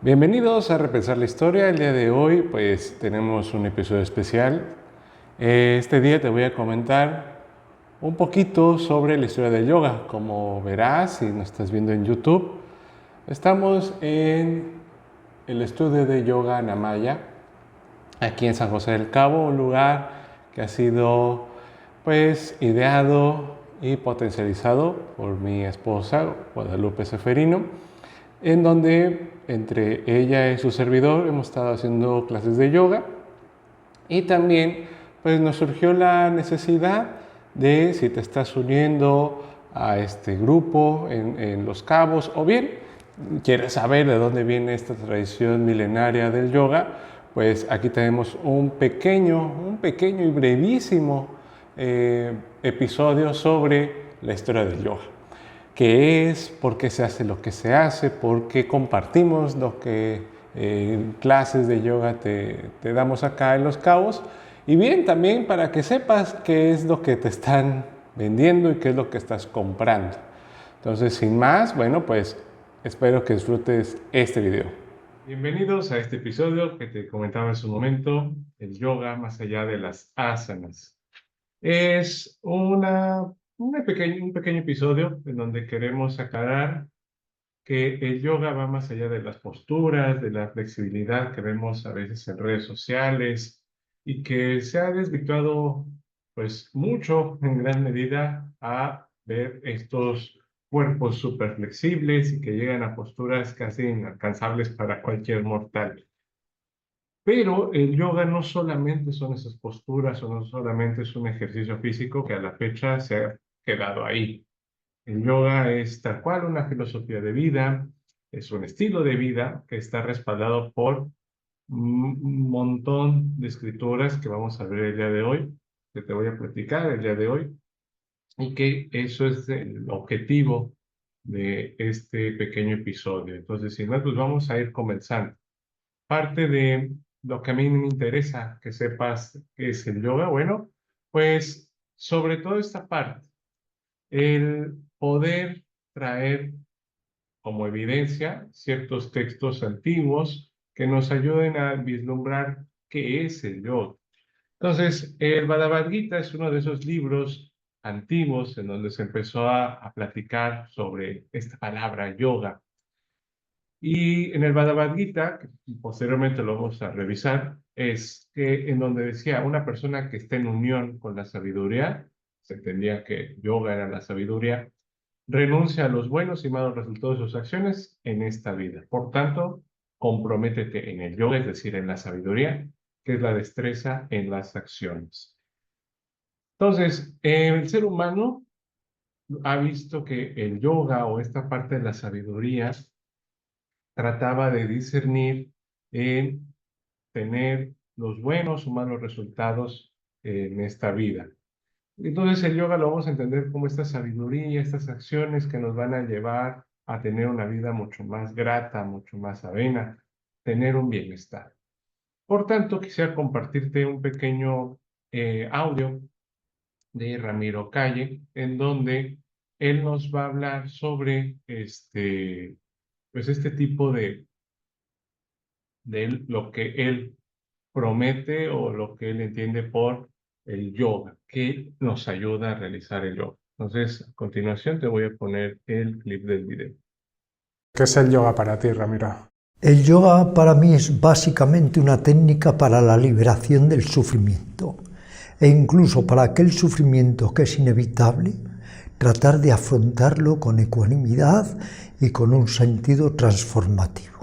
Bienvenidos a Repensar la Historia. El día de hoy pues tenemos un episodio especial. Este día te voy a comentar un poquito sobre la historia del yoga. Como verás, si nos estás viendo en YouTube, estamos en el estudio de yoga Namaya, aquí en San José del Cabo, un lugar que ha sido pues ideado y potencializado por mi esposa Guadalupe Seferino, en donde entre ella y su servidor hemos estado haciendo clases de yoga y también pues nos surgió la necesidad de, si te estás uniendo a este grupo en Los Cabos o bien quieres saber de dónde viene esta tradición milenaria del yoga, pues aquí tenemos un pequeño y brevísimo episodio sobre la historia del yoga. ¿Qué es? ¿Por qué se hace lo que se hace? ¿Por qué compartimos lo que clases de yoga te damos acá en Los Cabos? Y bien, también para que sepas qué es lo que te están vendiendo y qué es lo que estás comprando. Entonces, sin más, bueno, pues espero que disfrutes este video. Bienvenidos a este episodio que te comentaba en su momento, el yoga más allá de las asanas. Es un pequeño episodio en donde queremos aclarar que el yoga va más allá de las posturas, de la flexibilidad que vemos a veces en redes sociales y que se ha desvirtuado pues mucho en gran medida a ver estos cuerpos súper flexibles y que llegan a posturas casi inalcanzables para cualquier mortal. Pero el yoga no solamente son esas posturas o no solamente es un ejercicio físico que a la fecha se ha quedado ahí. El yoga es tal cual una filosofía de vida, es un estilo de vida que está respaldado por un montón de escrituras que vamos a ver el día de hoy, que te voy a platicar el día de hoy, y que eso es el objetivo de este pequeño episodio. Entonces, sin más, pues vamos a ir comenzando. Parte de lo que a mí me interesa que sepas que es el yoga, bueno, pues sobre todo esta parte, el poder traer como evidencia ciertos textos antiguos que nos ayuden a vislumbrar qué es el yoga. Entonces, el Bhagavad Gita es uno de esos libros antiguos en donde se empezó a platicar sobre esta palabra yoga. Y en el Bhagavad Gita, que posteriormente lo vamos a revisar, es que en donde decía una persona que está en unión con la sabiduría, se entendía que yoga era la sabiduría, renuncia a los buenos y malos resultados de sus acciones en esta vida. Por tanto, comprométete en el yoga, es decir, en la sabiduría, que es la destreza en las acciones. Entonces, el ser humano ha visto que el yoga o esta parte de la sabiduría trataba de discernir en tener los buenos o malos resultados en esta vida. Entonces el yoga lo vamos a entender como esta sabiduría, estas acciones que nos van a llevar a tener una vida mucho más grata, mucho más amena, tener un bienestar. Por tanto, quisiera compartirte un pequeño audio de Ramiro Calle, en donde él nos va a hablar sobre pues este tipo de lo que él promete o lo que él entiende por el yoga, que nos ayuda a realizar el yoga. Entonces, a continuación te voy a poner el clip del video. ¿Qué es el yoga para ti, Ramiro? El yoga para mí es básicamente una técnica para la liberación del sufrimiento e incluso para aquel sufrimiento que es inevitable, tratar de afrontarlo con ecuanimidad y con un sentido transformativo.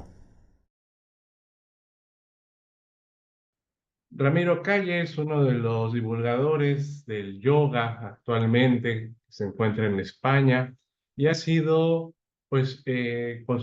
Ramiro Calle es uno de los divulgadores del yoga actualmente, que se encuentra en España y ha sido, pues, con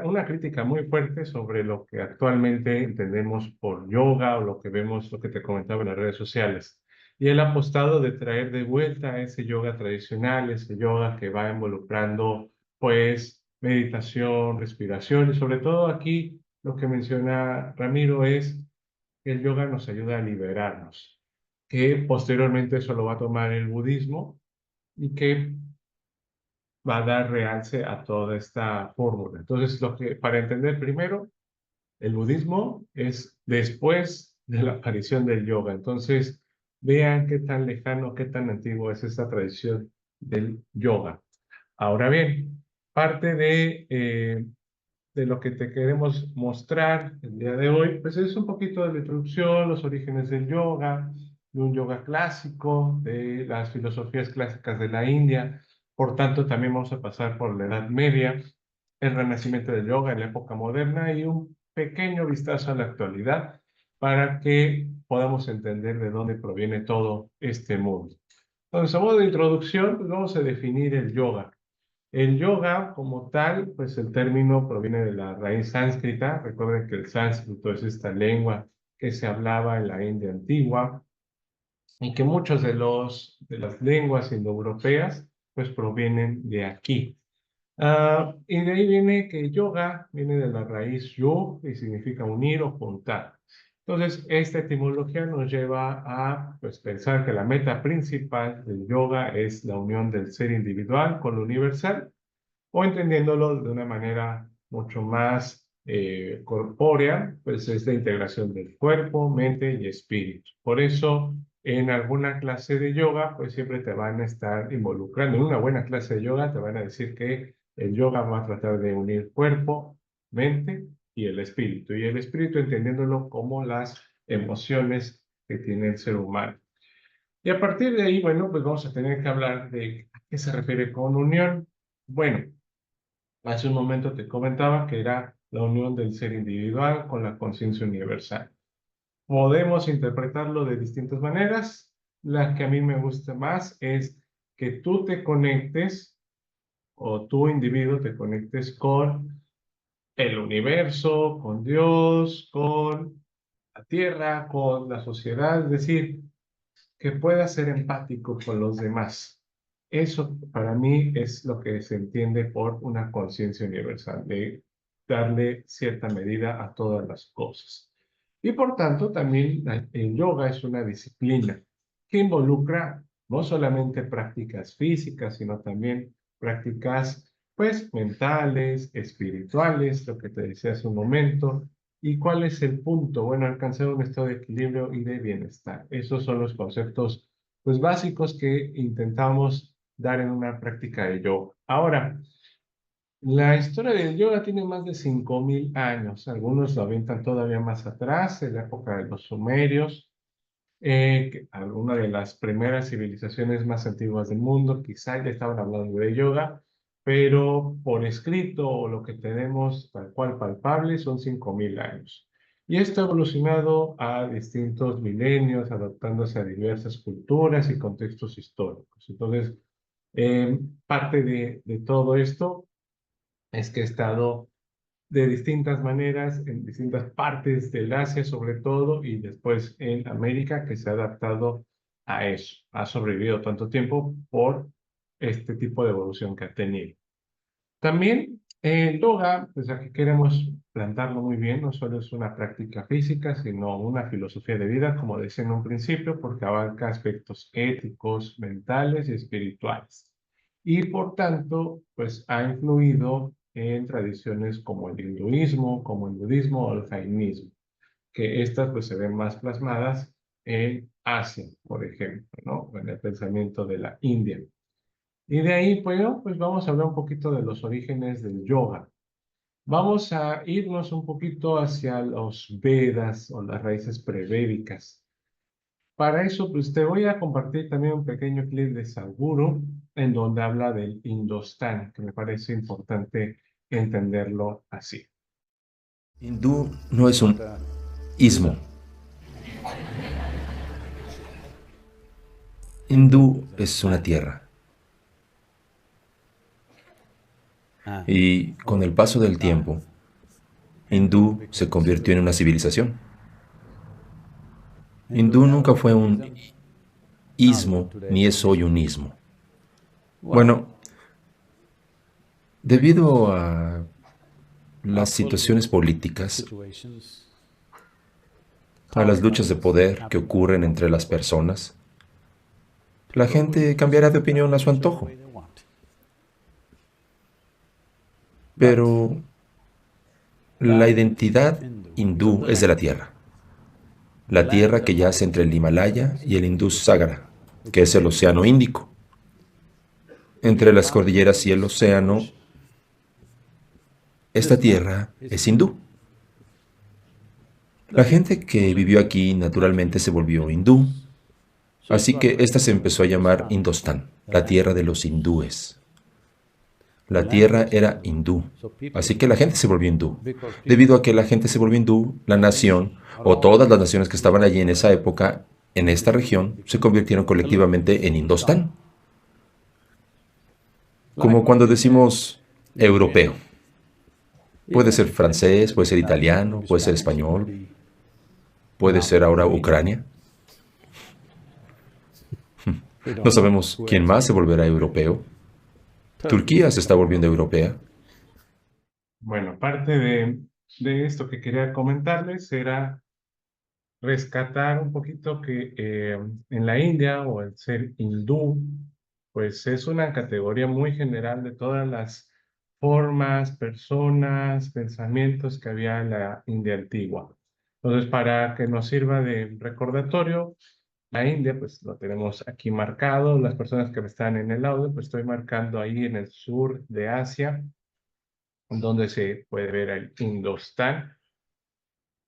una crítica muy fuerte sobre lo que actualmente entendemos por yoga o lo que vemos, lo que te comentaba en las redes sociales. Y él ha apostado de traer de vuelta ese yoga tradicional, ese yoga que va involucrando, pues, meditación, respiración y sobre todo aquí lo que menciona Ramiro es que el yoga nos ayuda a liberarnos, que posteriormente eso lo va a tomar el budismo y que va a dar realce a toda esta fórmula. Entonces, para entender primero El budismo es después de la aparición del yoga. Entonces, vean qué tan lejano, qué tan antiguo es esta tradición del yoga. Ahora bien, parte de lo que te queremos mostrar el día de hoy, pues es un poquito de la introducción, los orígenes del yoga, de un yoga clásico, de las filosofías clásicas de la India. Por tanto, también vamos a pasar por la Edad Media, el renacimiento del yoga en la época moderna y un pequeño vistazo a la actualidad para que podamos entender de dónde proviene todo este mundo. Entonces, a modo de introducción, pues vamos a definir el yoga. El yoga, como tal, pues el término proviene de la raíz sánscrita. Recuerden que el sánscrito es esta lengua que se hablaba en la India antigua y que muchos de las lenguas indoeuropeas pues provienen de aquí. Y de ahí viene que yoga viene de la raíz yo y significa unir o juntar. Entonces, esta etimología nos lleva a pues, pensar que la meta principal del yoga es la unión del ser individual con lo universal o entendiéndolo de una manera mucho más corpórea, pues es la integración del cuerpo, mente y espíritu. Por eso, en alguna clase de yoga, pues siempre te van a estar involucrando. En una buena clase de yoga te van a decir que el yoga va a tratar de unir cuerpo, mente y el espíritu. Y el espíritu entendiéndolo como las emociones que tiene el ser humano. Y a partir de ahí, bueno, pues vamos a tener que hablar de a qué se refiere con unión. Bueno, hace un momento te comentaba que era la unión del ser individual con la conciencia universal. Podemos interpretarlo de distintas maneras. La que a mí me gusta más es que tú te conectes o tu individuo te conectes con el universo, con Dios, con la tierra, con la sociedad, es decir, que puedas ser empático con los demás. Eso para mí es lo que se entiende por una conciencia universal, de darle cierta medida a todas las cosas. Y por tanto, también el yoga es una disciplina que involucra no solamente prácticas físicas, sino también prácticas, pues, mentales, espirituales, lo que te decía hace un momento. ¿Y cuál es el punto? Bueno, alcanzar un estado de equilibrio y de bienestar. Esos son los conceptos, pues, básicos que intentamos dar en una práctica de yoga. Ahora, la historia del yoga tiene más de 5.000 años. Algunos lo avientan todavía más atrás, en la época de los sumerios, alguna de las primeras civilizaciones más antiguas del mundo, quizá ya estaban hablando de yoga, pero por escrito o lo que tenemos tal cual palpable son 5.000 años. Y esto ha evolucionado a distintos milenios, adaptándose a diversas culturas y contextos históricos. Entonces, parte de todo esto es que ha estado de distintas maneras en distintas partes del Asia sobre todo y después en América que se ha adaptado a eso. Ha sobrevivido tanto tiempo por este tipo de evolución que ha tenido. También el yoga, pues aquí queremos plantarlo muy bien, no solo es una práctica física, sino una filosofía de vida, como decía en un principio, porque abarca aspectos éticos, mentales y espirituales. Y por tanto, pues ha influido en tradiciones como el hinduismo, como el budismo o el jainismo, que estas pues se ven más plasmadas en Asia, por ejemplo, ¿no? En el pensamiento de la India. Y de ahí, bueno, pues vamos a hablar un poquito de los orígenes del yoga. Vamos a irnos un poquito hacia los Vedas o las raíces prevédicas. Para eso, pues te voy a compartir también un pequeño clip de Sadhguru en donde habla del Indostán, que me parece importante entenderlo así. Hindú no es un ismo. Hindú es una tierra. Y con el paso del tiempo, Hindú se convirtió en una civilización. Hindú nunca fue un ismo, ni es hoy un ismo. Bueno, debido a las situaciones políticas, a las luchas de poder que ocurren entre las personas, la gente cambiará de opinión a su antojo. Pero la identidad hindú es de la tierra que yace entre el Himalaya y el Indus Ságara, que es el Océano Índico. Entre las cordilleras y el océano, esta tierra es hindú. La gente que vivió aquí naturalmente se volvió hindú, así que esta se empezó a llamar Indostán, la tierra de los hindúes. La tierra era hindú, así que la gente se volvió hindú. Debido a que la gente se volvió hindú, la nación, o todas las naciones que estaban allí en esa época, en esta región, se convirtieron colectivamente en Indostán. Como cuando decimos europeo. Puede ser francés, puede ser italiano, puede ser español, puede ser ahora Ucrania. No sabemos quién más se volverá europeo. Turquía se está volviendo europea. Bueno, parte de esto que quería comentarles era rescatar un poquito que en la India o el ser hindú, pues es una categoría muy general de todas las formas, personas, pensamientos que había en la India antigua. Entonces, para que nos sirva de recordatorio, la India, pues lo tenemos aquí marcado. Las personas que están en el audio, pues estoy marcando ahí en el sur de Asia, donde se puede ver el Indostán.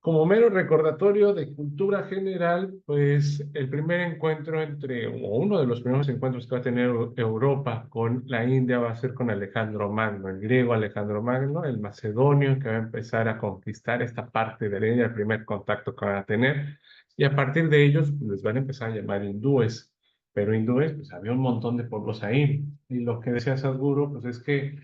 Como mero recordatorio de cultura general, pues el primer encuentro o uno de los primeros encuentros que va a tener Europa con la India va a ser con Alejandro Magno, el griego Alejandro Magno, el macedonio, que va a empezar a conquistar esta parte de la India, el primer contacto que van a tener, y a partir de ellos pues, les van a empezar a llamar hindúes, pero hindúes, pues había un montón de pueblos ahí, y lo que decía Sadhguru, pues es que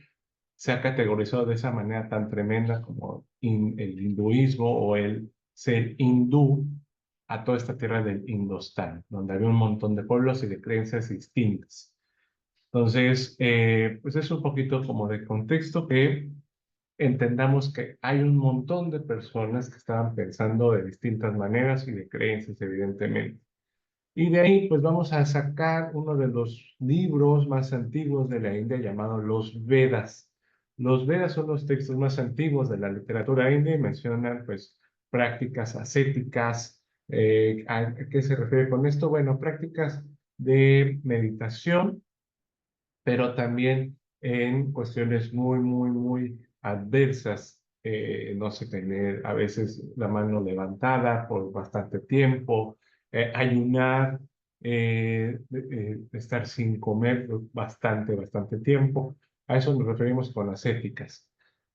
se ha categorizado de esa manera tan tremenda como el hinduismo o el ser hindú a toda esta tierra del Indostán, donde había un montón de pueblos y de creencias distintas. Entonces, pues es un poquito como de contexto que entendamos que hay un montón de personas que estaban pensando de distintas maneras y de creencias, evidentemente. Y de ahí, pues vamos a sacar uno de los libros más antiguos de la India llamado los Vedas. Los Vedas son los textos más antiguos de la literatura india y mencionan, pues, prácticas ascéticas. ¿A qué se refiere con esto? Bueno, prácticas de meditación, pero también en cuestiones muy, muy, muy adversas. No sé, tener a veces la mano levantada por bastante tiempo, ayunar, estar sin comer bastante, bastante tiempo. A eso nos referimos con ascéticas.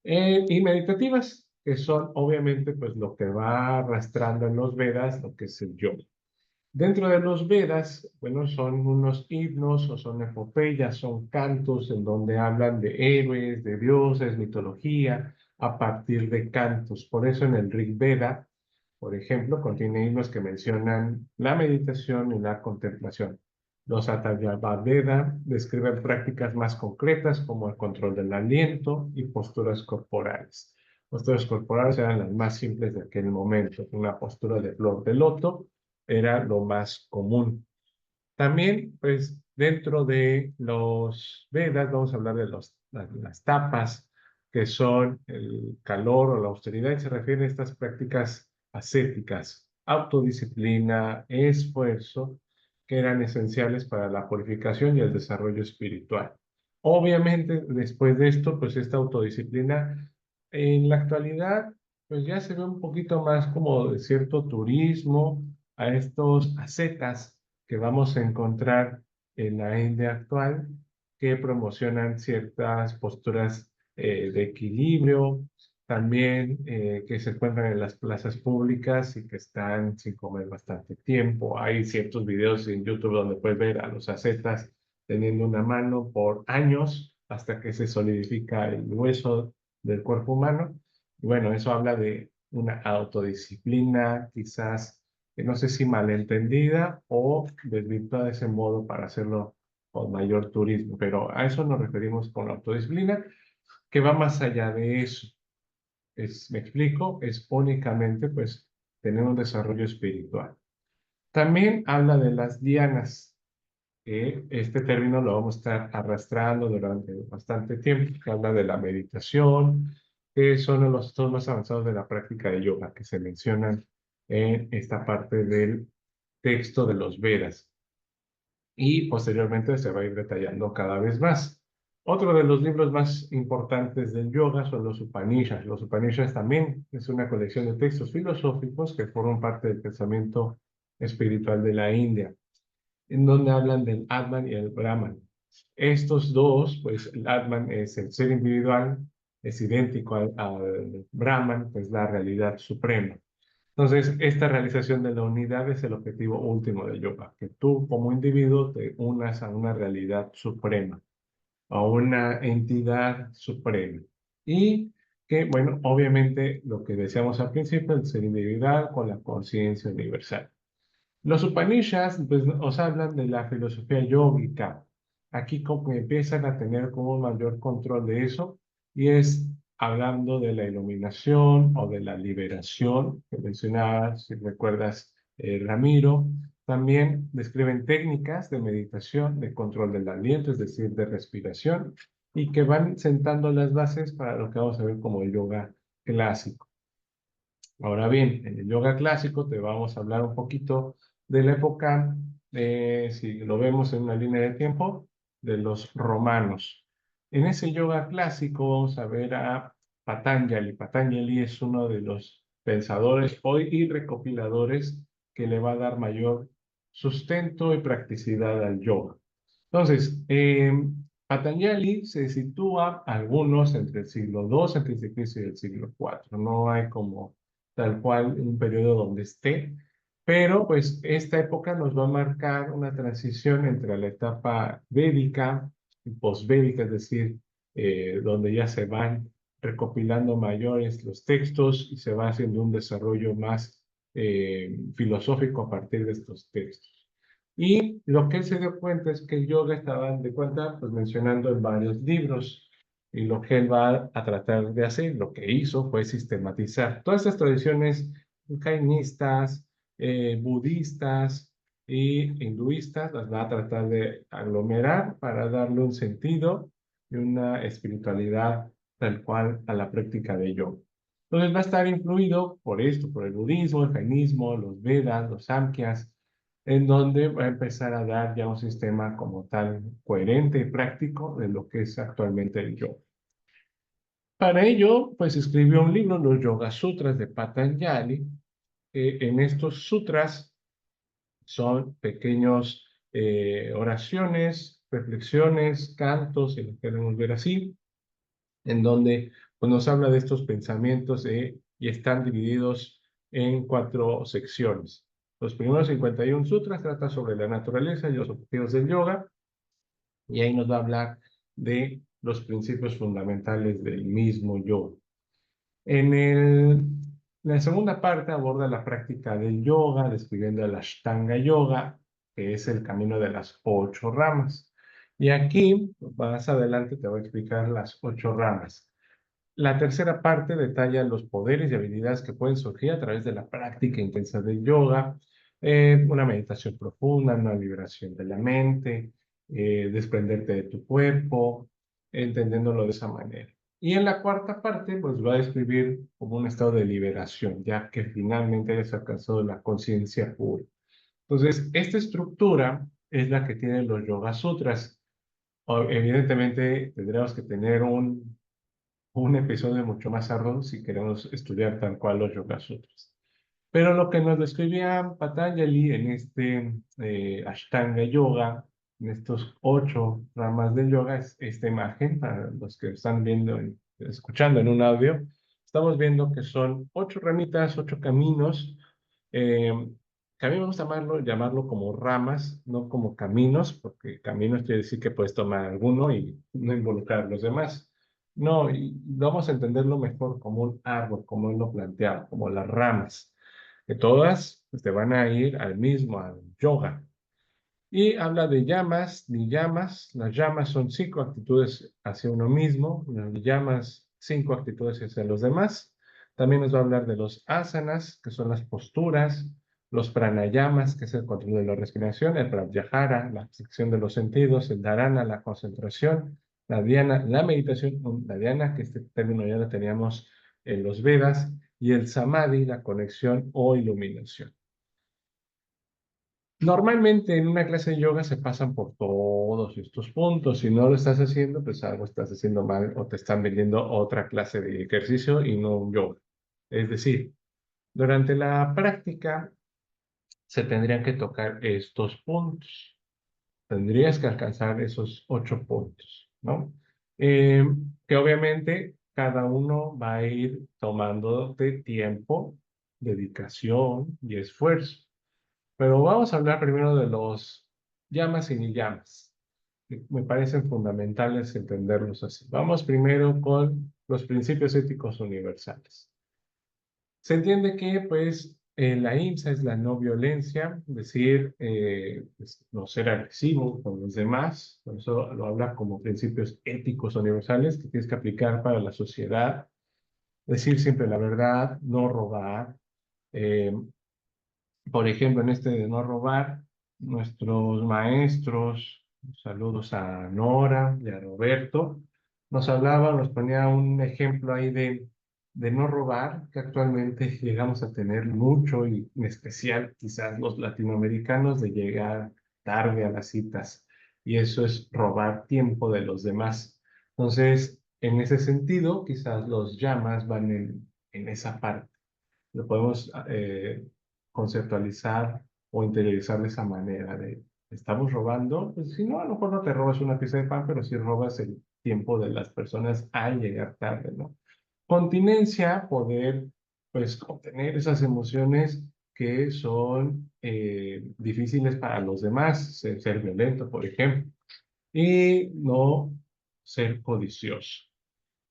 Y meditativas, que son obviamente pues lo que va arrastrando en los Vedas, lo que es el yoga. Dentro de los Vedas, bueno, son unos himnos o son epopeyas, son cantos en donde hablan de héroes, de dioses, mitología, a partir de cantos. Por eso en el Rig Veda, por ejemplo, contiene himnos que mencionan la meditación y la contemplación. Los Atharvaveda Veda describen prácticas más concretas como el control del aliento y posturas corporales. Posturas corporales eran las más simples de aquel momento, una postura de flor de loto era lo más común. También, pues, dentro de los Vedas, vamos a hablar de las tapas, que son el calor o la austeridad, y se refieren a estas prácticas ascéticas, autodisciplina, esfuerzo, que eran esenciales para la purificación y el desarrollo espiritual. Obviamente, después de esto, pues esta autodisciplina en la actualidad, pues ya se ve un poquito más como de cierto turismo a estos ascetas que vamos a encontrar en la India actual que promocionan ciertas posturas de equilibrio, también que se encuentran en las plazas públicas y que están sin comer bastante tiempo. Hay ciertos videos en YouTube donde puedes ver a los ascetas teniendo una mano por años hasta que se solidifica el hueso del cuerpo humano. Y bueno, eso habla de una autodisciplina, quizás, no sé si malentendida o desvirtuada de ese modo para hacerlo con mayor turismo, pero a eso nos referimos con autodisciplina, que va más allá de eso. Me explico, es únicamente pues tener un desarrollo espiritual. También habla de las dianas, que este término lo vamos a estar arrastrando durante bastante tiempo, que habla de la meditación, que son los estados más avanzados de la práctica de yoga, que se mencionan en esta parte del texto de los Vedas. Y posteriormente se va a ir detallando cada vez más. Otro de los libros más importantes del yoga son los Upanishads. Los Upanishads también es una colección de textos filosóficos que forman parte del pensamiento espiritual de la India, en donde hablan del Atman y el Brahman. Estos dos, pues el Atman es el ser individual, es idéntico al Brahman, que es la realidad suprema. Entonces, esta realización de la unidad es el objetivo último del yoga, que tú como individuo te unas a una realidad suprema, a una entidad suprema. Y que, bueno, obviamente lo que decíamos al principio, el ser individual con la conciencia universal. Los Upanishads pues, nos hablan de la filosofía yógica. Aquí como que empiezan a tener como un mayor control de eso y es hablando de la iluminación o de la liberación que mencionaba, si recuerdas, Ramiro. También describen técnicas de meditación, de control del aliento, es decir, de respiración, y que van sentando las bases para lo que vamos a ver como el yoga clásico. Ahora bien, en el yoga clásico te vamos a hablar un poquito de la época, si lo vemos en una línea de tiempo, de los romanos. En ese yoga clásico vamos a ver a Patanjali. Patanjali es uno de los pensadores hoy y recopiladores que le va a dar mayor sustento y practicidad al yoga. Entonces, Patanjali se sitúa algunos entre el siglo II antes de Cristo y el siglo IV. No hay como tal cual un periodo donde esté, pero pues esta época nos va a marcar una transición entre la etapa védica y posvédica, es decir, donde ya se van recopilando mayores los textos y se va haciendo un desarrollo más filosófico a partir de estos textos. Y lo que él se dio cuenta es que el yoga estaba de cuenta, pues mencionando en varios libros. Y lo que él va a tratar de hacer, lo que hizo fue sistematizar todas estas tradiciones jainistas, budistas e hinduistas, las va a tratar de aglomerar para darle un sentido y una espiritualidad tal cual a la práctica de yoga. Entonces va a estar influido por esto, por el budismo, el jainismo, los Vedas, los Samkhyas, en donde va a empezar a dar ya un sistema como tal coherente y práctico de lo que es actualmente el yoga. Para ello, pues escribió un libro, los Yoga Sutras de Patanjali. En estos sutras son pequeños oraciones, reflexiones, cantos, si lo queremos ver así, en donde pues, nos habla de estos pensamientos y están divididos en 4 secciones. Los primeros 51 sutras tratan sobre la naturaleza y los objetivos del yoga, y ahí nos va a hablar de los principios fundamentales del mismo yoga. La segunda parte aborda la práctica del yoga, describiendo el Ashtanga Yoga, que es el camino de las 8 ramas. Y aquí, más adelante, te voy a explicar las 8 ramas. La tercera parte detalla los poderes y habilidades que pueden surgir a través de la práctica intensa del yoga, una meditación profunda, una liberación de la mente, desprenderte de tu cuerpo, entendiéndolo de esa manera. Y en la cuarta parte, pues va a describir como un estado de liberación, ya que finalmente hayas alcanzado la conciencia pura. Entonces, esta estructura es la que tienen los Yoga Sutras. Evidentemente, tendremos que tener un episodio mucho más arduo si queremos estudiar tal cual los Yoga Sutras. Pero lo que nos describía Patanjali en este Ashtanga Yoga, en estos 8 ramas del yoga, es esta imagen, para los que están viendo, escuchando en un audio, estamos viendo que son 8 ramitas, 8 caminos, eh, que a mí me gusta llamarlo como ramas, no como caminos, porque caminos quiere decir que puedes tomar alguno y no involucrar a los demás. No, y vamos a entenderlo mejor como un árbol, como él lo planteaba, como las ramas que todas pues, te van a ir al yoga. Y habla de llamas, ni llamas. Las llamas son 5 actitudes hacia uno mismo, las llamas 5 actitudes hacia los demás. También nos va a hablar de los asanas, que son las posturas, los pranayamas, que es el control de la respiración, el pratyahara, la sección de los sentidos, el dharana, la concentración, La meditación, la dhyana, que este término ya lo teníamos en los Vedas, y el samadhi, la conexión o iluminación. Normalmente en una clase de yoga se pasan por todos estos puntos. Si no lo estás haciendo, pues algo estás haciendo mal o te están vendiendo otra clase de ejercicio y no un yoga. Es decir, durante la práctica se tendrían que tocar estos puntos. Tendrías que alcanzar esos 8 puntos, ¿no? Eh, que obviamente cada uno va a ir tomándote tiempo, dedicación y esfuerzo. Pero vamos a hablar primero de los llamas y ni llamas. Me parecen fundamentales entenderlos así. Vamos primero con los principios éticos universales. Se entiende que, pues, la IMSA es la no violencia, es decir, pues, no ser agresivo con los demás. Por eso lo habla como principios éticos universales que tienes que aplicar para la sociedad. Decir siempre la verdad, no robar, eh, por ejemplo, en este de no robar, nuestros maestros, saludos a Nora y a Roberto, nos hablaban, nos ponía un ejemplo ahí de no robar, que actualmente llegamos a tener mucho, y en especial quizás los latinoamericanos, de llegar tarde a las citas. Y eso es robar tiempo de los demás. Entonces, en ese sentido, quizás los llamas van en esa parte. Lo podemos conceptualizar o interiorizar de esa manera de, ¿estamos robando? Pues si no, a lo mejor no te robas una pieza de pan, pero sí robas el tiempo de las personas al llegar tarde, ¿no? Continencia, poder, pues, contener esas emociones que son difíciles para los demás, ser violento, por ejemplo, y no ser codicioso.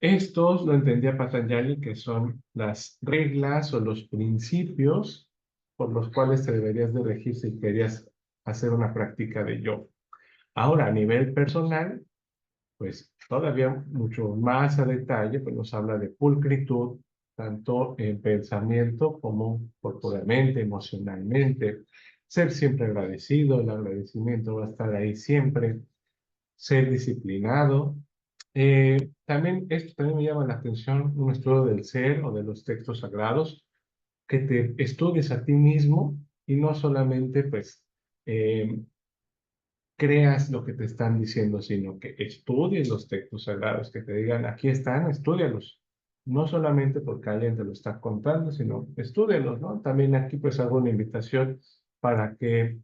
Estos lo entendía Patanjali, que son las reglas o los principios por los cuales te deberías de regir si querías hacer una práctica de yoga. Ahora, a nivel personal, pues todavía mucho más a detalle, pues nos habla de pulcritud, tanto en pensamiento como corporalmente, emocionalmente. Ser siempre agradecido, el agradecimiento va a estar ahí siempre. Ser disciplinado, también esto también me llama la atención, un estudio del ser o de los textos sagrados, que te estudies a ti mismo y no solamente pues eh, creas lo que te están diciendo, sino que estudies los textos sagrados, que te digan, aquí están, estúdialos. No solamente porque alguien te lo está contando, sino estúdialos, ¿no? También aquí pues hago una invitación para que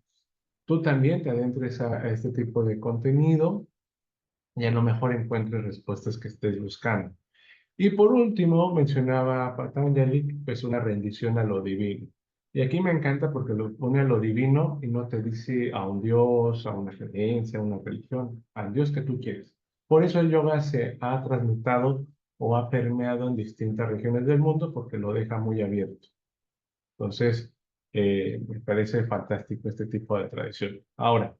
tú también te adentres a este tipo de contenido y a lo mejor encuentres respuestas que estés buscando. Y por último, mencionaba Patanjali, pues una rendición a lo divino. Y aquí me encanta porque lo pone a lo divino y no te dice a un dios, a una creencia, a una religión, al dios que tú quieres. Por eso el yoga se ha transmutado o ha permeado en distintas regiones del mundo porque lo deja muy abierto. Entonces, me parece fantástico este tipo de tradición. Ahora,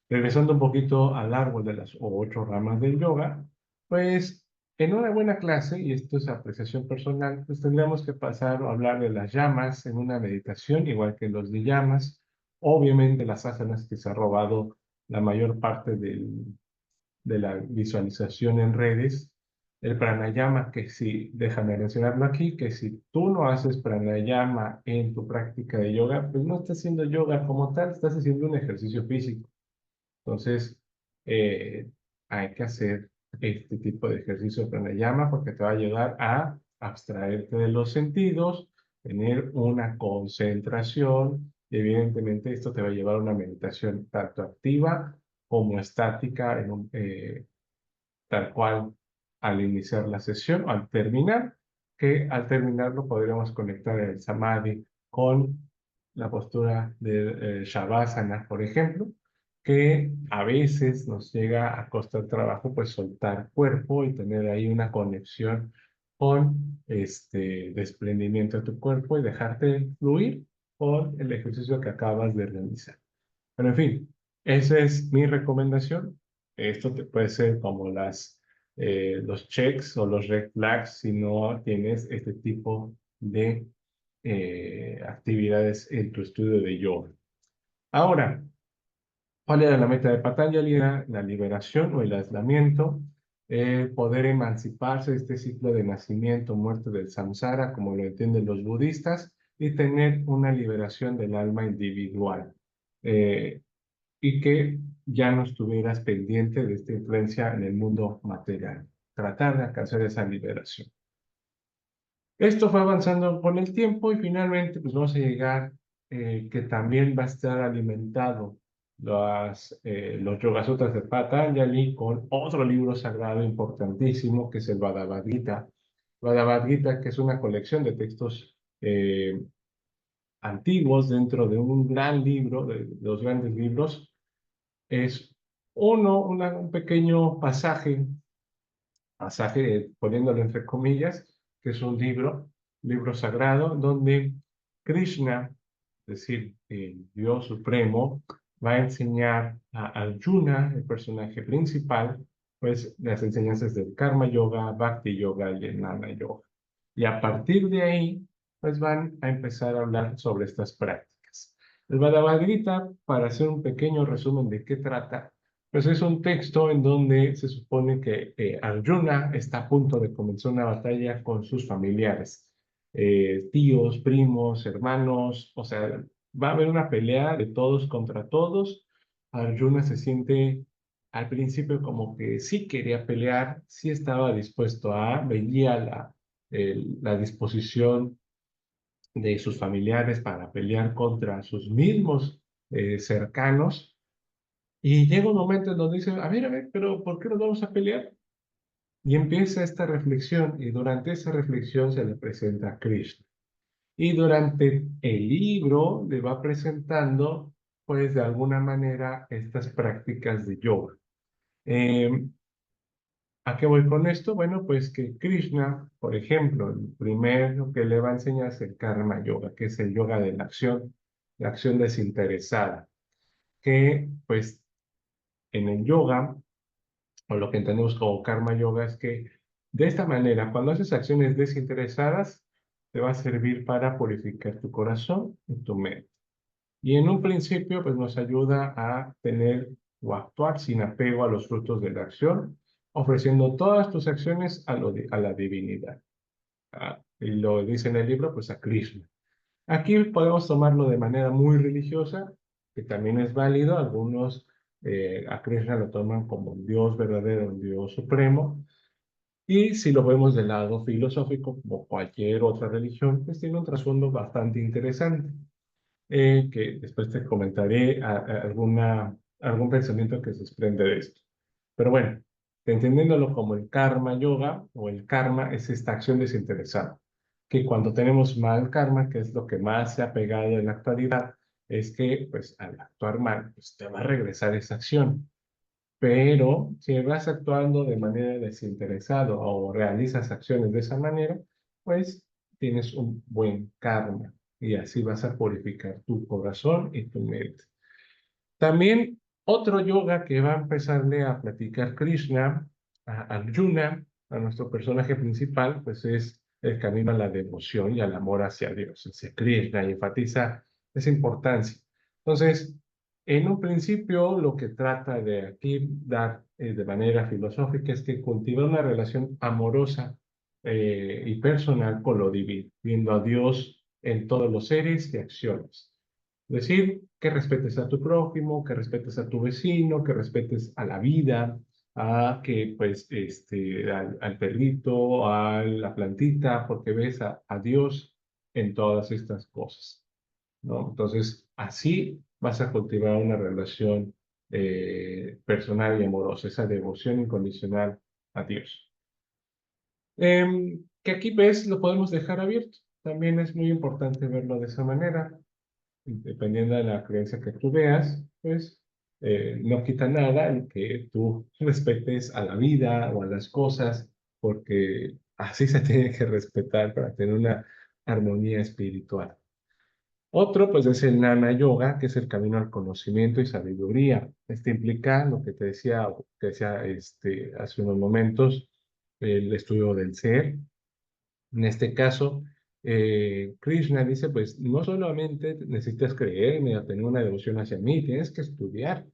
regresando un poquito al árbol de las 8 ramas del yoga, pues en una buena clase, y esto es apreciación personal, pues tendríamos que pasar a hablar de las llamas en una meditación, igual que los de llamas. Obviamente las asanas que se ha robado la mayor parte de la visualización en redes. El pranayama, que si, déjame mencionarlo aquí, que si tú no haces pranayama en tu práctica de yoga, pues no estás haciendo yoga como tal, estás haciendo un ejercicio físico. Entonces, eh, hay que hacer este tipo de ejercicio de pranayama porque te va a ayudar a abstraerte de los sentidos, tener una concentración. Y evidentemente, esto te va a llevar a una meditación tanto activa como estática, tal cual al iniciar la sesión o al terminar, que al terminarlo podríamos conectar el samadhi con la postura de Shavasana, por ejemplo, que a veces nos llega a costar trabajo pues soltar cuerpo y tener ahí una conexión con este desprendimiento de tu cuerpo y dejarte fluir con el ejercicio que acabas de realizar. Pero en fin, esa es mi recomendación. Esto te puede ser como los checks o los red flags si no tienes este tipo de actividades en tu estudio de yoga. Ahora, ¿cuál era la meta de Patanjali? Era la liberación o el aislamiento. poder emanciparse de este ciclo de nacimiento, muerte del samsara, como lo entienden los budistas, y tener una liberación del alma individual. Y que ya no estuvieras pendiente de esta influencia en el mundo material. Tratar de alcanzar esa liberación. Esto fue avanzando con el tiempo y finalmente pues vamos a llegar que también va a estar alimentado los Yoga Sutras de Patanjali con otro libro sagrado importantísimo que es el Bhagavad Gita. Bhagavad Gita, que es una colección de textos antiguos dentro de un gran libro, de los grandes libros, es un pequeño pasaje, poniéndolo entre comillas, que es un libro sagrado, donde Krishna, es decir, el Dios Supremo, va a enseñar a Arjuna, el personaje principal, pues las enseñanzas del Karma Yoga, Bhakti Yoga y el Jnana Yoga. Y a partir de ahí, pues van a empezar a hablar sobre estas prácticas. El Bhagavad Gita, para hacer un pequeño resumen de qué trata, pues es un texto en donde se supone que Arjuna está a punto de comenzar una batalla con sus familiares, tíos, primos, hermanos, o sea, va a haber una pelea de todos contra todos. Arjuna se siente al principio como que sí quería pelear, sí estaba dispuesto veía la disposición de sus familiares para pelear contra sus mismos cercanos. Y llega un momento en donde dice, a ver, pero ¿por qué nos vamos a pelear? Y empieza esta reflexión, y durante esa reflexión se le presenta a Krishna. Y durante el libro le va presentando, pues de alguna manera, estas prácticas de yoga. Eh, ¿A qué voy con esto? Bueno, pues que Krishna, por ejemplo, el primero que le va a enseñar es el Karma Yoga, que es el yoga de la acción desinteresada, que pues en el yoga o lo que entendemos como karma yoga, es que de esta manera, cuando haces acciones desinteresadas, te va a servir para purificar tu corazón y tu mente. Y en un principio, pues nos ayuda a tener o actuar sin apego a los frutos de la acción, ofreciendo todas tus acciones a la divinidad. Y lo dice en el libro, pues a Krishna. Aquí podemos tomarlo de manera muy religiosa, que también es válido. Algunos a Krishna lo toman como un Dios verdadero, un Dios supremo. Y si lo vemos del lado filosófico, como cualquier otra religión, pues tiene un trasfondo bastante interesante, que después te comentaré algún pensamiento que se desprende de esto. Pero bueno, entendiéndolo como el karma yoga o el karma es esta acción desinteresada, que cuando tenemos mal karma, que es lo que más se ha pegado en la actualidad, es que pues al actuar mal, pues te va a regresar esa acción. Pero si vas actuando de manera desinteresada o realizas acciones de esa manera, pues tienes un buen karma y así vas a purificar tu corazón y tu mente. También otro yoga que va a empezarle a platicar Krishna a Arjuna, a nuestro personaje principal, pues es el camino a la devoción y al amor hacia Dios, hacia Krishna, y enfatiza esa importancia. Entonces, en un principio, lo que trata de aquí dar de manera filosófica es que cultiva una relación amorosa y personal con lo divino, viendo a Dios en todos los seres y acciones. Es decir, que respetes a tu prójimo, que respetes a tu vecino, que respetes a la vida, a que pues al perrito, a la plantita, porque ves a Dios en todas estas cosas, ¿no? Entonces, así vas a cultivar una relación personal y amorosa, esa devoción incondicional a Dios. Que aquí ves, lo podemos dejar abierto. También es muy importante verlo de esa manera, dependiendo de la creencia que tú veas, pues no quita nada el que tú respetes a la vida o a las cosas, porque así se tiene que respetar para tener una armonía espiritual. Otro, pues, es el Jnana Yoga, que es el camino al conocimiento y sabiduría. Este implica lo que decía hace unos momentos, el estudio del ser. En este caso, Krishna dice, pues no solamente necesitas creerme o tener una devoción hacia mí, tienes que estudiar,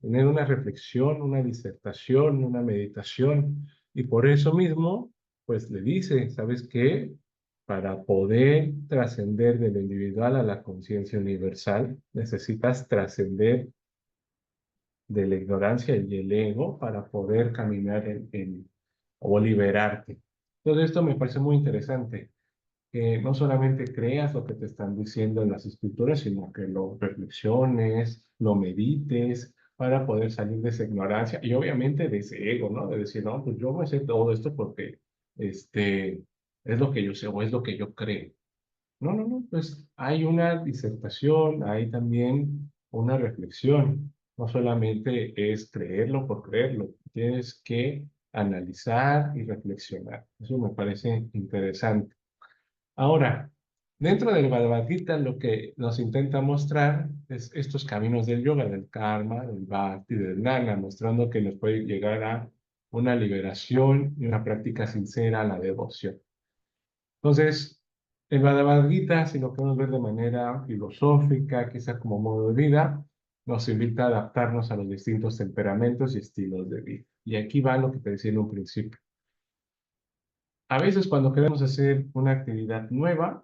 tener una reflexión, una disertación, una meditación, Y por eso mismo, pues le dice, ¿sabes qué? Para poder trascender de lo individual a la conciencia universal, necesitas trascender de la ignorancia y el ego para poder caminar o liberarte. Todo esto me parece muy interesante, que no solamente creas lo que te están diciendo en las escrituras, sino que lo reflexiones, lo medites para poder salir de esa ignorancia y obviamente de ese ego, ¿no? De decir, no, pues yo me sé todo esto porque este, es lo que yo sé o es lo que yo creo. No, no, no, pues hay una disertación, hay también una reflexión. No solamente es creerlo por creerlo, tienes que analizar y reflexionar. Eso me parece interesante. Ahora, dentro del Bhagavad Gita lo que nos intenta mostrar es estos caminos del yoga, del karma, del bhakti, del jnana, mostrando que nos puede llegar a una liberación y una práctica sincera a la devoción. Entonces, el Bhagavad Gita, si lo podemos ver de manera filosófica, quizá como modo de vida, nos invita a adaptarnos a los distintos temperamentos y estilos de vida. Y aquí va lo que te decía en un principio. A veces cuando queremos hacer una actividad nueva,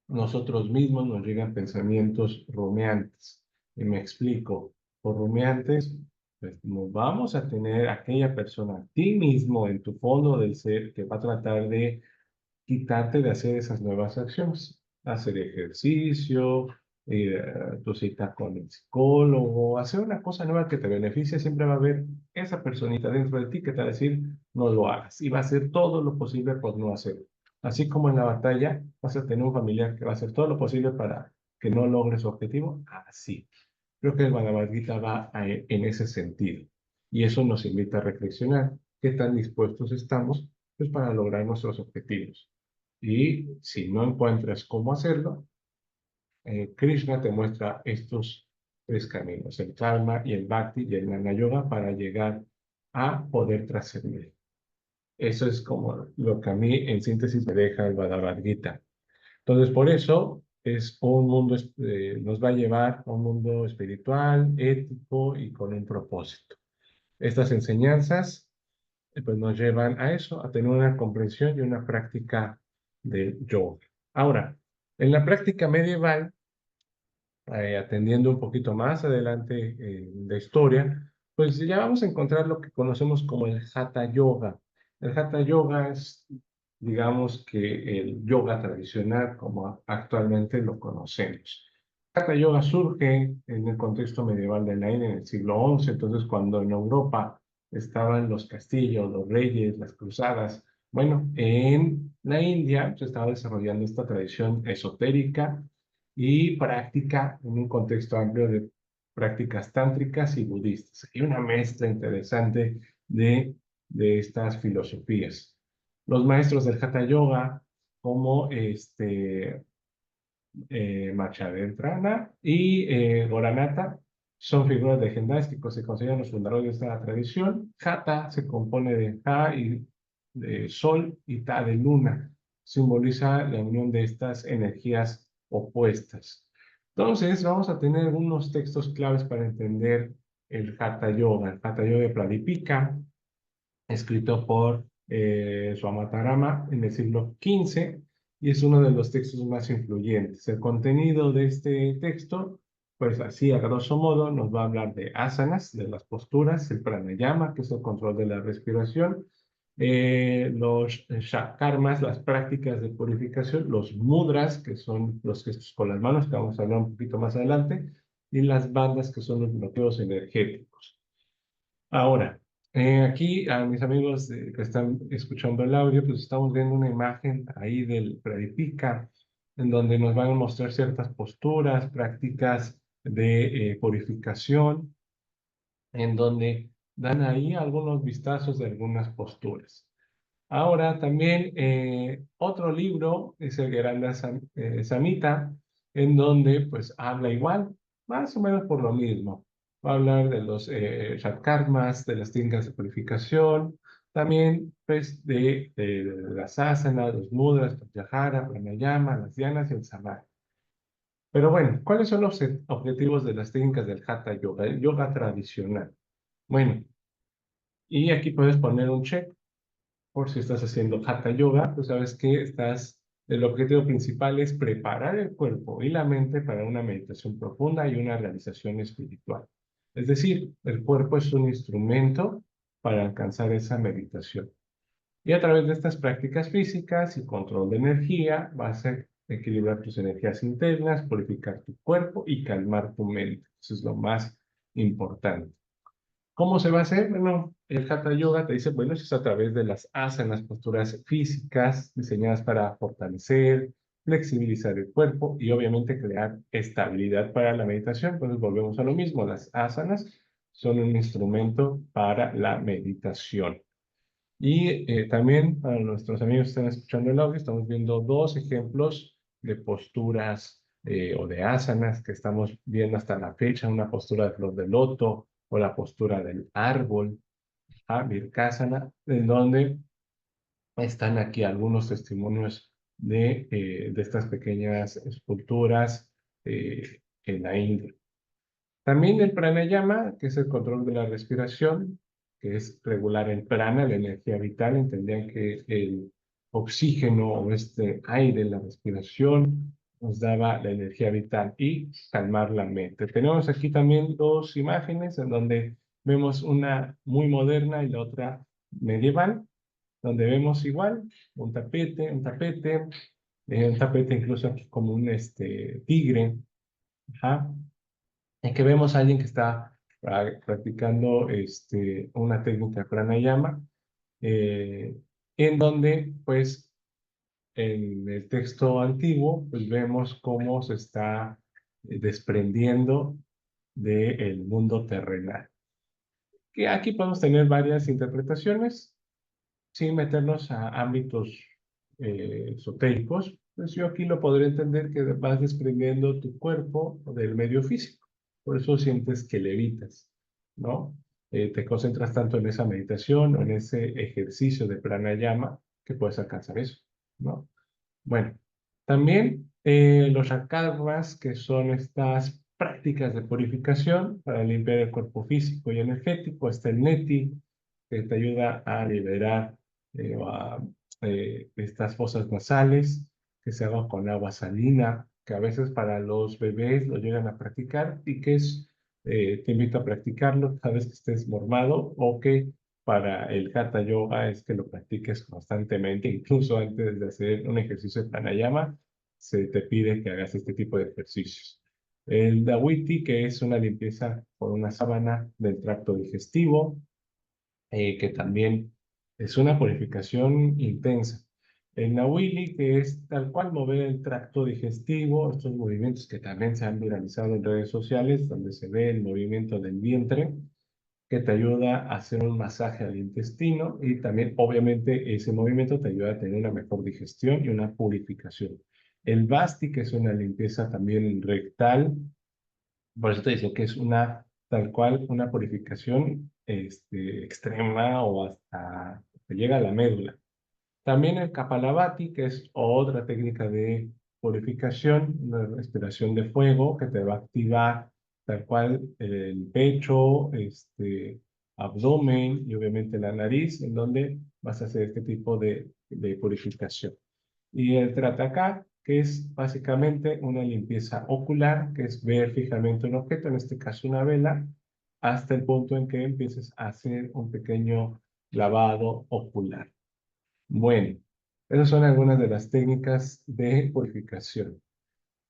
nosotros mismos nos llegan pensamientos rumiantes. Y me explico, por rumiantes, pues nos vamos a tener aquella persona, a ti mismo, en tu fondo del ser, que va a tratar de quitarte de hacer esas nuevas acciones. Hacer ejercicio, tu cita con el psicólogo, hacer una cosa nueva que te beneficie, siempre va a haber esa personita dentro de ti que te va a decir, no lo hagas. Y va a hacer todo lo posible por no hacerlo. Así como en la batalla vas a tener un familiar que va a hacer todo lo posible para que no logres su objetivo, así. Creo que el Bhagavad Gita va en ese sentido. Y eso nos invita a reflexionar qué tan dispuestos estamos pues, para lograr nuestros objetivos. Y si no encuentras cómo hacerlo, Krishna te muestra estos tres caminos, el karma y el bhakti y el jnana yoga para llegar a poder trascender. Eso es como lo que a mí en síntesis me deja el Bhagavad Gita. Entonces, por eso es un mundo, nos va a llevar a un mundo espiritual, ético y con un propósito. Estas enseñanzas pues nos llevan a eso, a tener una comprensión y una práctica del yoga. Ahora, en la práctica medieval, atendiendo un poquito más adelante la historia, pues ya vamos a encontrar lo que conocemos como el Hatha Yoga. El Hatha Yoga es, digamos que el yoga tradicional como actualmente lo conocemos. Hatha Yoga surge en el contexto medieval de la India en el siglo XI, entonces cuando en Europa estaban los castillos, los reyes, las cruzadas, bueno, en la India se estaba desarrollando esta tradición esotérica y práctica en un contexto amplio de prácticas tántricas y budistas. Hay una mezcla interesante de estas filosofías. Los maestros del Hatha Yoga, como Machadentrana y Goranata, son figuras legendarias que se consideran los fundadores de esta tradición. Hatha se compone de Ha y de Sol y Ta de Luna. Simboliza la unión de estas energías opuestas. Entonces, vamos a tener unos textos claves para entender el Hatha Yoga. El Hatha Yoga de Pradipika, escrito por Swamatarama en el siglo XV, y es uno de los textos más influyentes. El contenido de este texto, pues así a grosso modo, nos va a hablar de asanas, de las posturas, el pranayama, que es el control de la respiración, los shakarmas, las prácticas de purificación, los mudras, que son los gestos con las manos, que vamos a hablar un poquito más adelante, y las bandas, que son los bloqueos energéticos. Ahora, aquí a mis amigos que están escuchando el audio, pues estamos viendo una imagen ahí del Pradipika, en donde nos van a mostrar ciertas posturas, prácticas de purificación, en donde dan ahí algunos vistazos de algunas posturas. Ahora también otro libro es el Geranda Samhita, en donde pues habla igual, más o menos por lo mismo. Va a hablar de los Shatkarmas, de las técnicas de purificación, también pues de las asanas, los mudras, pratyahara, pranayama, las dhyanas y el samadhi. Pero bueno, ¿cuáles son los objetivos de las técnicas del Hatha Yoga, el yoga tradicional? Bueno, y aquí puedes poner un check por si estás haciendo Hatha Yoga, pues sabes que el objetivo principal es preparar el cuerpo y la mente para una meditación profunda y una realización espiritual. Es decir, el cuerpo es un instrumento para alcanzar esa meditación. Y a través de estas prácticas físicas y control de energía, vas a equilibrar tus energías internas, purificar tu cuerpo y calmar tu mente. Eso es lo más importante. ¿Cómo se va a hacer? Bueno, el Hatha Yoga te dice, bueno, eso es a través de las asanas, posturas físicas diseñadas para fortalecer, flexibilizar el cuerpo y obviamente crear estabilidad para la meditación. Entonces volvemos a lo mismo, las asanas son un instrumento para la meditación. Y también para nuestros amigos que están escuchando el audio, estamos viendo dos ejemplos de posturas o de asanas que estamos viendo hasta la fecha, una postura de flor de loto o la postura del árbol, Virkasana, en donde están aquí algunos testimonios de estas pequeñas esculturas en la India. También el pranayama, que es el control de la respiración, que es regular el prana, la energía vital. Entendían que el oxígeno o este aire, la respiración, nos daba la energía vital y calmar la mente. Tenemos aquí también dos imágenes en donde vemos una muy moderna y la otra medieval, donde vemos igual un tapete incluso aquí como un tigre, ajá, en que vemos a alguien que está practicando una técnica pranayama, eh, en donde, pues, en el texto antiguo, pues vemos cómo se está desprendiendo del mundo terrenal. Que aquí podemos tener varias interpretaciones, sin meternos a ámbitos esotéricos, pues yo aquí lo podría entender que vas desprendiendo tu cuerpo del medio físico. Por eso sientes que levitas, ¿no? Te concentras tanto en esa meditación o en ese ejercicio de pranayama que puedes alcanzar eso, ¿no? Bueno, también los rakarmas, que son estas prácticas de purificación para limpiar el cuerpo físico y energético. Está el neti, que te ayuda a liberar estas fosas nasales, que se haga con agua salina, que a veces para los bebés lo llegan a practicar y te invito a practicarlo cada vez que estés mormado o que para el Hatha Yoga es que lo practiques constantemente, incluso antes de hacer un ejercicio de pranayama, se te pide que hagas este tipo de ejercicios. El Dawiti, que es una limpieza por una sábana del tracto digestivo, que también es una purificación intensa. El Nawili, que es tal cual mover el tracto digestivo, estos movimientos que también se han viralizado en redes sociales, donde se ve el movimiento del vientre, que te ayuda a hacer un masaje al intestino y también, obviamente, ese movimiento te ayuda a tener una mejor digestión y una purificación. El Basti, que es una limpieza también rectal, por eso te digo que es tal cual, una purificación extrema o hasta que llega a la médula. También el Kapalabhati, que es otra técnica de purificación, una respiración de fuego que te va a activar tal cual el pecho, abdomen y obviamente la nariz, en donde vas a hacer este tipo de purificación. Y el Trataka, que es básicamente una limpieza ocular, que es ver fijamente un objeto, en este caso una vela, hasta el punto en que empieces a hacer un pequeño lavado ocular. Bueno, esas son algunas de las técnicas de purificación.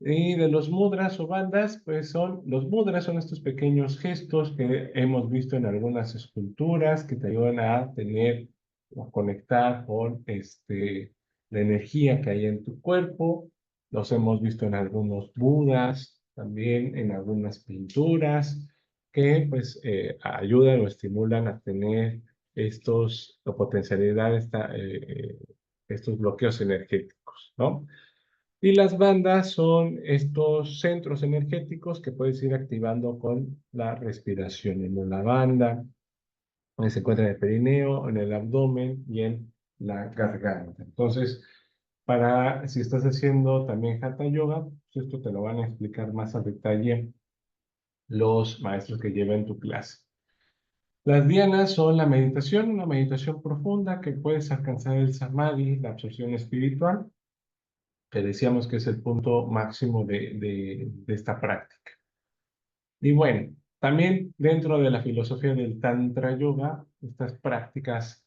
Y de los mudras o bandas, pues los mudras son estos pequeños gestos que hemos visto en algunas esculturas que te ayudan a tener o a conectar con la energía que hay en tu cuerpo. Los hemos visto en algunos budas, también en algunas pinturas que pues ayudan o estimulan a tener o potencialidad estos bloqueos energéticos, ¿no? Y las bandas son estos centros energéticos que puedes ir activando con la respiración. En la banda, donde se encuentra en el perineo, en el abdomen y en la garganta. Entonces, si estás haciendo también Hatha Yoga, pues esto te lo van a explicar más a detalle los maestros que llevan tu clase. Las dianas son la meditación, una meditación profunda que puedes alcanzar el samadhi, la absorción espiritual, que decíamos que es el punto máximo de esta práctica. Y bueno, también dentro de la filosofía del Tantra Yoga, estas prácticas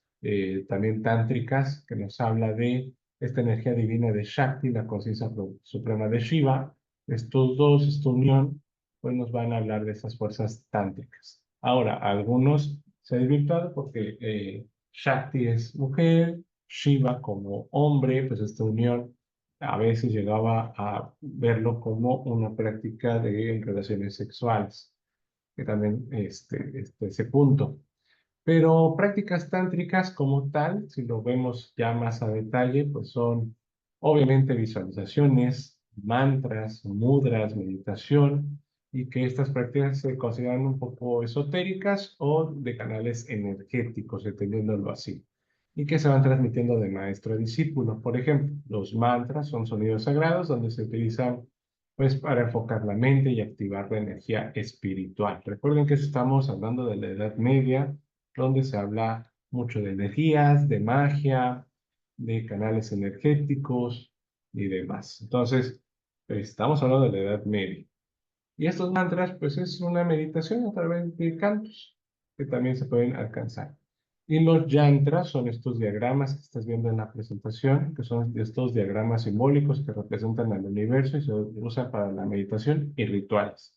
también tántricas que nos habla de esta energía divina de Shakti, la conciencia suprema de Shiva, estos dos, esta unión, pues nos van a hablar de esas fuerzas tántricas. Ahora, algunos se han desvirtuado porque Shakti es mujer, Shiva como hombre, pues esta unión a veces llegaba a verlo como una práctica de relaciones sexuales, que también ese punto. Pero prácticas tántricas como tal, si lo vemos ya más a detalle, pues son obviamente visualizaciones, mantras, mudras, meditación, y que estas prácticas se consideran un poco esotéricas o de canales energéticos, entendiéndolo así, y que se van transmitiendo de maestro a discípulo. Por ejemplo, los mantras son sonidos sagrados donde se utilizan pues para enfocar la mente y activar la energía espiritual. Recuerden que estamos hablando de la Edad Media, donde se habla mucho de energías, de magia, de canales energéticos y demás. Entonces, estamos hablando de la Edad Media. Y estos mantras, pues es una meditación a través de cantos que también se pueden alcanzar. Y los yantras son estos diagramas que estás viendo en la presentación, que son estos diagramas simbólicos que representan al universo y se usan para la meditación y rituales.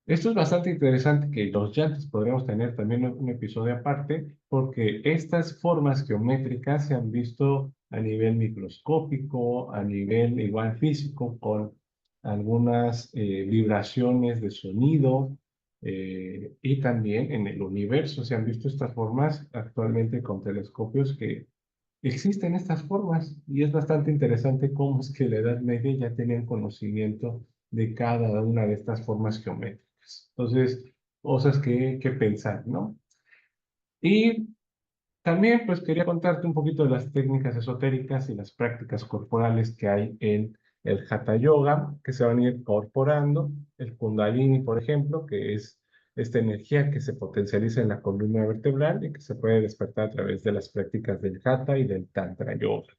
Esto es bastante interesante que los llantos podríamos tener también un episodio aparte, porque estas formas geométricas se han visto a nivel microscópico, a nivel igual físico, con algunas vibraciones de sonido, y también en el universo se han visto estas formas actualmente con telescopios que existen estas formas, y es bastante interesante cómo es que la Edad Media ya tenían conocimiento de cada una de estas formas geométricas. Entonces, cosas que pensar, ¿no? Y también pues quería contarte un poquito de las técnicas esotéricas y las prácticas corporales que hay en el Hatha Yoga, que se van a ir incorporando. El Kundalini, por ejemplo, que es esta energía que se potencializa en la columna vertebral y que se puede despertar a través de las prácticas del Hatha y del Tantra Yoga.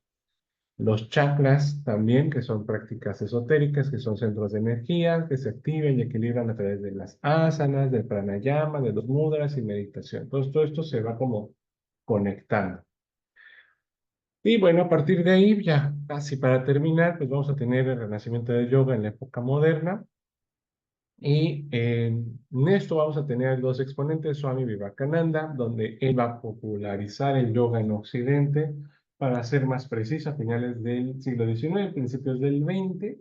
Los chakras también, que son prácticas esotéricas, que son centros de energía, que se activan y equilibran a través de las asanas, del pranayama, de los mudras y meditación. Entonces, todo esto se va como conectando. Y bueno, a partir de ahí, ya casi para terminar, pues vamos a tener el renacimiento del yoga en la época moderna. Y en esto vamos a tener dos exponentes, Swami Vivekananda, donde él va a popularizar el yoga en Occidente, para ser más preciso, a finales del siglo XIX, principios del XX,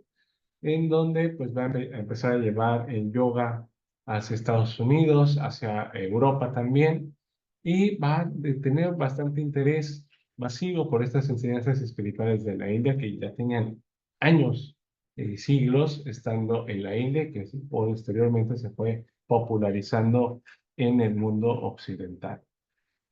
en donde pues va a empezar a llevar el yoga hacia Estados Unidos, hacia Europa también, y va a tener bastante interés masivo por estas enseñanzas espirituales de la India, que ya tenían años, siglos estando en la India, que posteriormente se fue popularizando en el mundo occidental.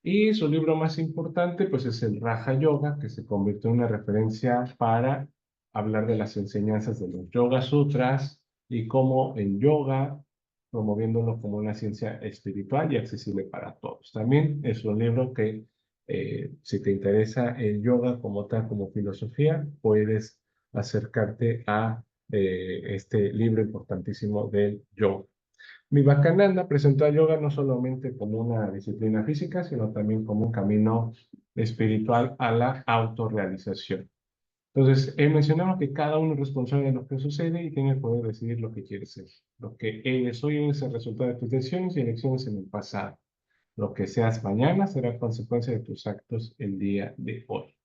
Y su libro más importante, pues es el Raja Yoga, que se convirtió en una referencia para hablar de las enseñanzas de los Yoga Sutras y cómo el yoga, promoviéndolo como una ciencia espiritual y accesible para todos. También es un libro que, si te interesa el yoga como tal, como filosofía, puedes acercarte a este libro importantísimo del yoga. Vivekananda presentó al yoga no solamente como una disciplina física, sino también como un camino espiritual a la autorrealización. Entonces, él mencionaba que cada uno es responsable de lo que sucede y tiene el poder de decidir lo que quiere ser. Lo que eres hoy es el resultado de tus decisiones y elecciones en el pasado. Lo que seas mañana será consecuencia de tus actos el día de hoy.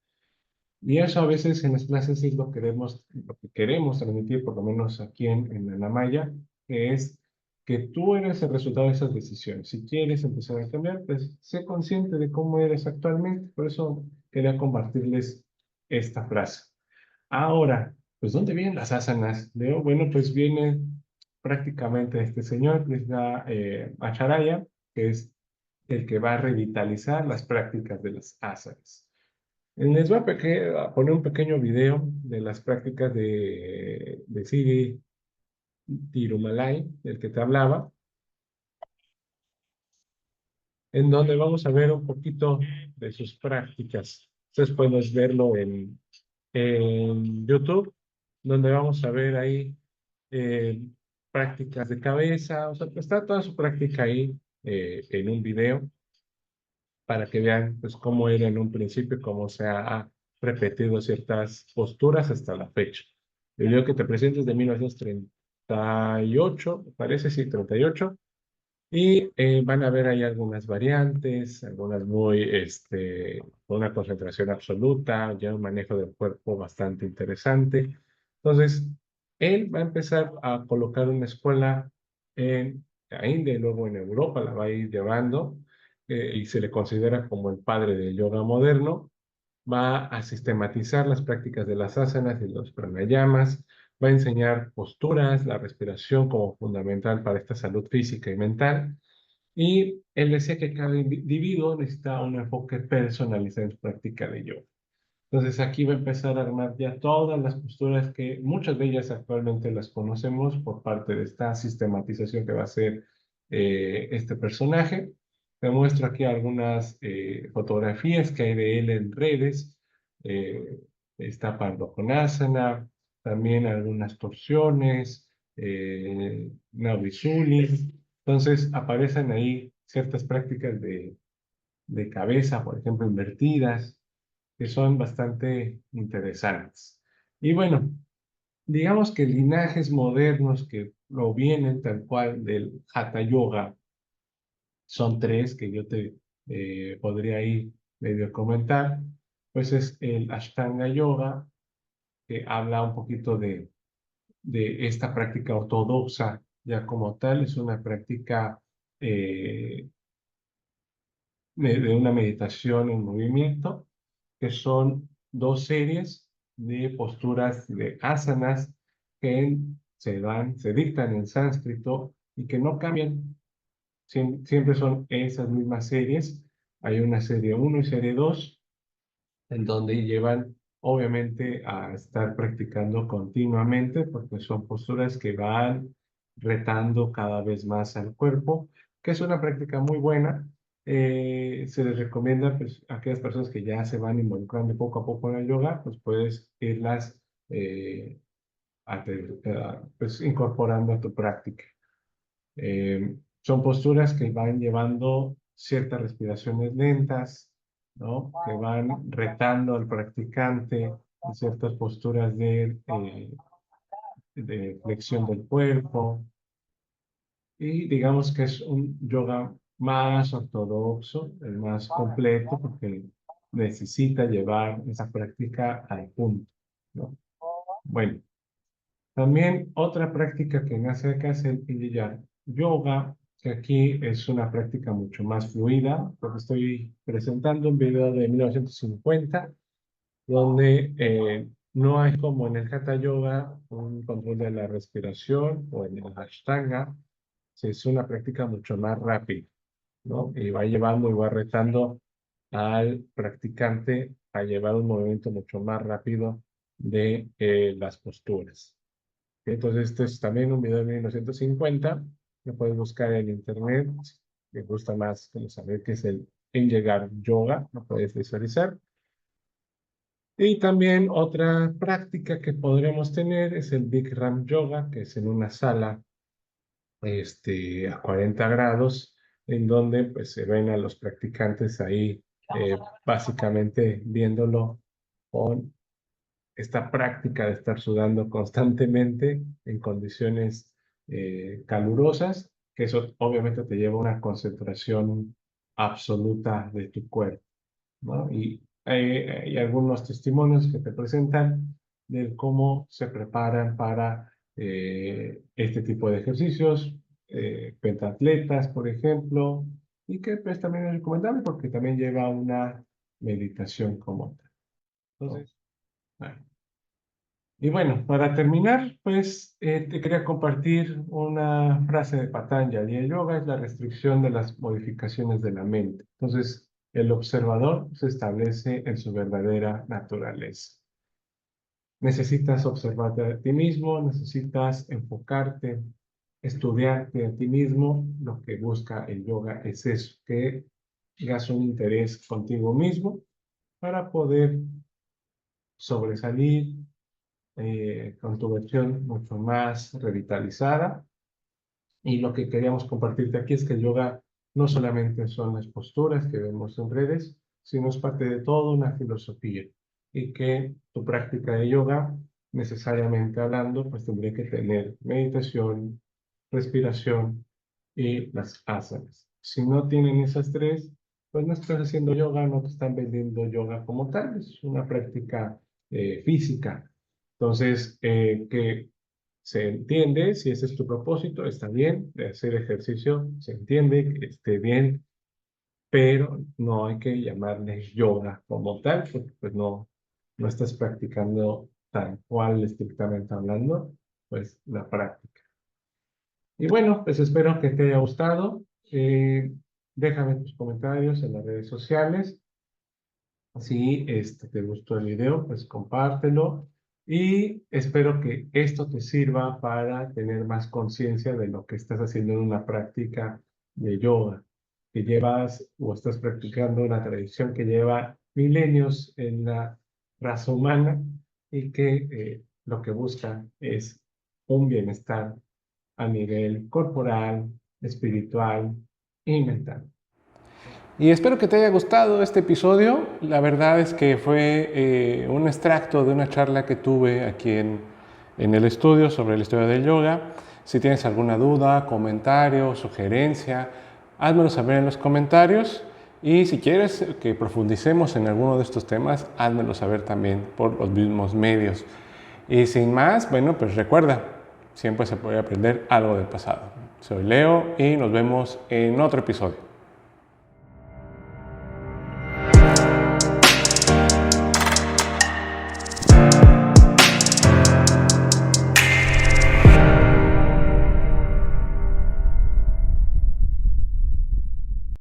Y eso a veces en las clases es lo que queremos transmitir, por lo menos aquí en Anamaya, que es que tú eres el resultado de esas decisiones. Si quieres empezar a cambiar, pues sé consciente de cómo eres actualmente. Por eso quería compartirles esta frase. Ahora, pues ¿dónde vienen las asanas? Leo, bueno, pues viene prácticamente este señor, que es la Acharaya, que es el que va a revitalizar las prácticas de las asanas. Les voy a poner un pequeño video de las prácticas de Siri Tirumalai, del que te hablaba. en donde vamos a ver un poquito de sus prácticas. Ustedes pueden verlo en YouTube, donde vamos a ver ahí eh, prácticas de cabeza, o sea, está toda su práctica ahí en un video para que vean pues cómo era en un principio, cómo se ha repetido ciertas posturas hasta la fecha. El video que te presento es de 1938, me parece, sí, 38, y van a ver ahí algunas variantes, algunas muy, con una concentración absoluta, ya un manejo del cuerpo bastante interesante. Entonces, él va a empezar a colocar una escuela en la India y luego en Europa, la va a ir llevando, y se le considera como el padre del yoga moderno. Va a sistematizar las prácticas de las asanas y los pranayamas, va a enseñar posturas, la respiración como fundamental para esta salud física y mental. Y él decía que cada individuo necesita un enfoque personalizado en su práctica de yoga. Entonces aquí va a empezar a armar ya todas las posturas que muchas de ellas actualmente las conocemos por parte de esta sistematización que va a hacer este personaje. Te muestro aquí algunas fotografías que hay de él en redes. Eh, Está Pardha Konasana, también algunas torsiones, Navisuli. Entonces aparecen ahí ciertas prácticas de cabeza, por ejemplo, invertidas que son bastante interesantes. Y bueno, digamos que linajes modernos que provienen tal cual del Hatha Yoga son tres que yo te podría ahí medio comentar. Pues es el Ashtanga Yoga, que habla un poquito de esta práctica ortodoxa, ya como tal, es una práctica eh, de una meditación en movimiento, que son dos series de posturas de asanas que se dictan en sánscrito y que no cambian, siempre son esas mismas series. Hay una serie uno y serie 2 en donde llevan obviamente a estar practicando continuamente porque son posturas que van retando cada vez más al cuerpo, que es una práctica muy buena. Se les recomienda pues, a aquellas personas que ya se van involucrando poco a poco en el yoga, pues puedes irlas eh, pues, incorporando a tu práctica. Son posturas que van llevando ciertas respiraciones lentas, ¿no? Que van retando al practicante en ciertas posturas de flexión del cuerpo. Y digamos que es un yoga más ortodoxo, el más completo, porque necesita llevar esa práctica al punto, ¿no? Bueno, también otra práctica que nace acá es el Iyengar Yoga, que aquí es una práctica mucho más fluida, porque estoy presentando un video de 1950, donde no hay como en el Hatha Yoga un control de la respiración o en el Ashtanga, es una práctica mucho más rápida, ¿no? Y va llevando y va retando al practicante a llevar un movimiento mucho más rápido de las posturas. Entonces, este es también un video de 1950. Lo puedes buscar en internet. Si te gusta más como saber qué es el Iyengar Yoga, lo puedes visualizar. Y también otra práctica que podremos tener es el Bikram Yoga, que es en una sala a 40 grados, en donde pues, se ven a los practicantes ahí básicamente viéndolo con esta práctica de estar sudando constantemente en condiciones calurosas, que eso obviamente te lleva a una concentración absoluta de tu cuerpo, ¿no? Y hay algunos testimonios que te presentan de cómo se preparan para este tipo de ejercicios, pentatletas, por ejemplo, y que pues también es recomendable porque también lleva una meditación como tal. Entonces, bueno. Y bueno, para terminar, pues te quería compartir una frase de Patanjali. El yoga es la restricción de las modificaciones de la mente. Entonces, el observador se establece en su verdadera naturaleza. Necesitas observarte a ti mismo, necesitas enfocarte, estudiarte a ti mismo. Lo que busca el yoga es eso, que tengas un interés contigo mismo para poder sobresalir con tu versión mucho más revitalizada. Y lo que queríamos compartirte aquí es que el yoga no solamente son las posturas que vemos en redes, sino es parte de toda una filosofía. Y que tu práctica de yoga, necesariamente hablando, pues tendría que tener meditación, respiración y las asanas. Si no tienen esas tres, pues no estás haciendo yoga, no te están vendiendo yoga como tal, es una práctica física. Entonces, que se entiende, si ese es tu propósito, está bien, de hacer ejercicio, se entiende que esté bien, pero no hay que llamarle yoga como tal, porque pues no estás practicando tal cual estrictamente hablando, pues la práctica. Y bueno, pues espero que te haya gustado. Déjame tus comentarios en las redes sociales. Si te gustó el video, pues compártelo y espero que esto te sirva para tener más conciencia de lo que estás haciendo en una práctica de yoga, que llevas o estás practicando una tradición que lleva milenios en la raza humana y que lo que busca es un bienestar a nivel corporal, espiritual y mental. Y espero que te haya gustado este episodio. La verdad es que fue un extracto de una charla que tuve aquí en el estudio sobre la historia del yoga. Si tienes alguna duda, comentario, sugerencia, házmelo saber en los comentarios. Y si quieres que profundicemos en alguno de estos temas, házmelo saber también por los mismos medios. Y sin más, bueno, pues recuerda, siempre se puede aprender algo del pasado. Soy Leo y nos vemos en otro episodio.